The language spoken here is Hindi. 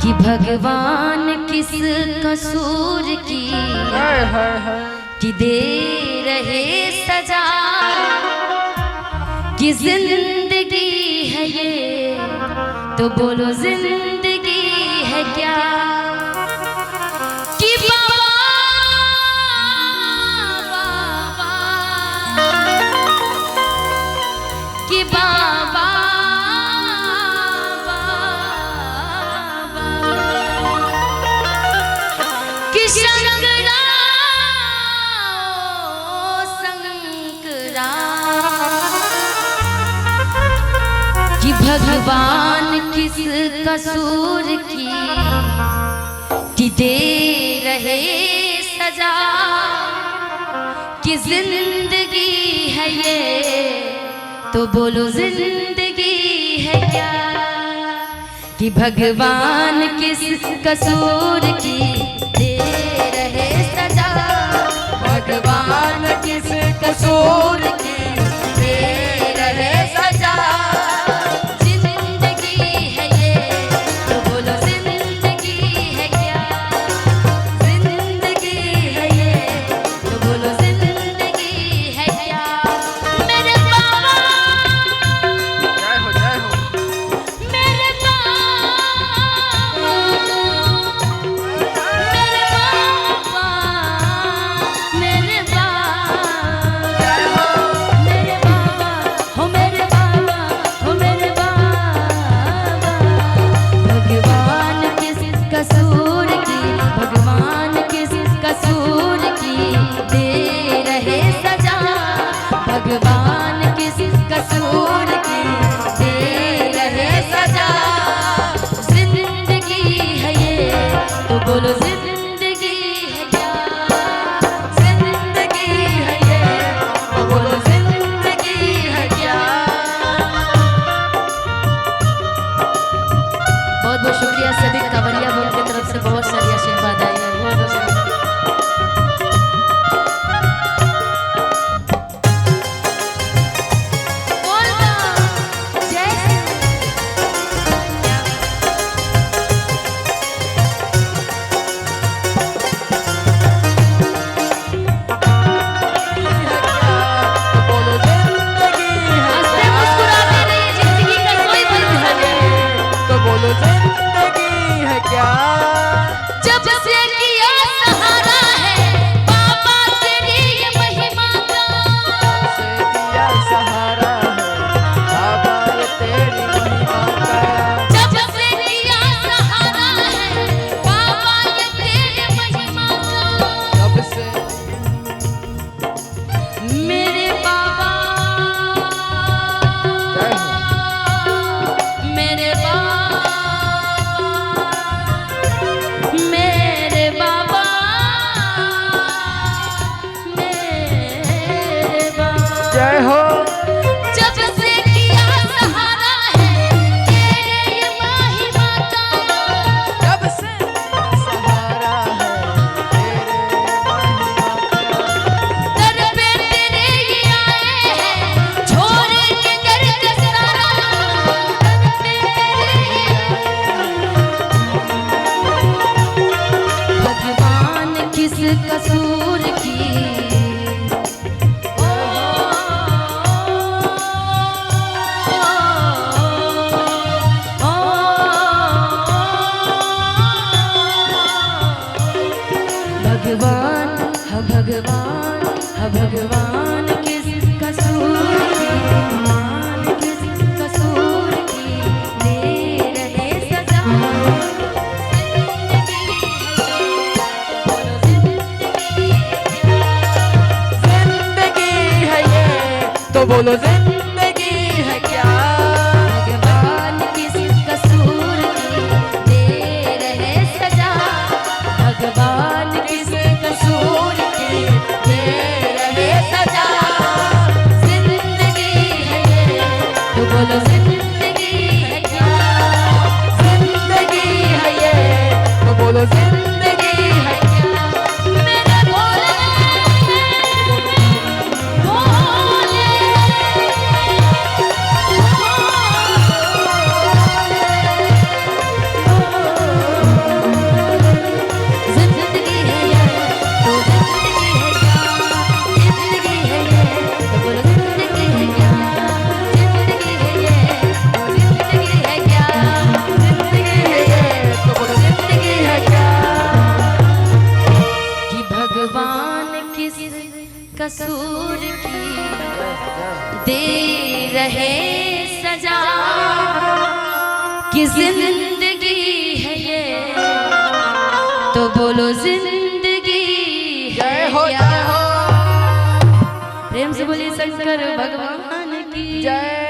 कि भगवान किस कसूर की कि दे रहे सजा, कि जिंदगी है ये तो बोलो जिंदगी है क्या। कि बाबा कि शंकरा शंकरा कि भगवान किस कसूर की कि दे रहे सजा, कि जिंदगी है ये तो बोलो जिंदगी है क्या। कि भगवान किस कसूर की दे रहे सजा, भगवान किस कसूर की दे रहे सजा। जिंदगी है ये तो बोलो जिंदगी है क्या, जिंदगी है ये तो बोलो जिंदगी है क्या। मेरे बाबा जय हो जय हो। मेरे बाबा मेरे बाबा मेरे बाबा जय हो। मेरे बाबा हो मेरे बाबा हो मेरे बाबा। भगवान किस कसूर की, भगवान किस कसूर की दे रहे सजा, भगवान किस कसूर की दे रहे सजा। जिंदगी है ये तो बोलो जिंदगी है क्या, जिंदगी है ये तो बोलो जिंदगी है क्या। बहुत बहुत शुक्रिया सभी कांवरिया बोल की तरफ से बहुत सारी आशीर्वाद आई है। बहुत बहुत शुक्रिया। बोल दो, जय श्री बोलो जिंदगी है हंसते मुस्कुराते रहिए, जिंदगी का कोई बंधन नहीं। तो बोलो जिंदगी है क्या। जब से किया सहारा है बाबा तेरी ये महिमा का, से दिया सहारा है बाबा ये तेरी महिमा का। जब से किया सहारा है बाबा ये तेरी महिमा का। कब से मेरे बाबा जय हो। मेरे बाबा मेरे बाबा मेरे बाबा। जय हो। जब से किया सहारा है तेरे ये महिमा का, कब से सहारा है तेरे महिमा का। दर पे तेरे ही आए हैं छोड़ के दर्द सारा, दर पे तेरे ही आए। भगवान किस कसूर की भगवान हा भगवान हा भगवान किस कसूर की, भगवान किस कसूर की दे रहे सजा। जिंदगी है ये तो बोलो जिंदगी है क्या। जिंदगी है क्या। भगवान किस कसूर की दे रहे सजा, भगवान किस कसूर की दे रहे सजा। जिंदगी है ये तो बोलो जिंदगी है क्या, जिंदगी है ये तो बोलो जिंदगी है क्या। मेरे भोले भोले किस कसूर की दे रहे सजा कि जिंदगी है ये तो बोलो जिंदगी है जय हो क्या? जय हो प्रेम से बोलिए शंकर भगवान की जय।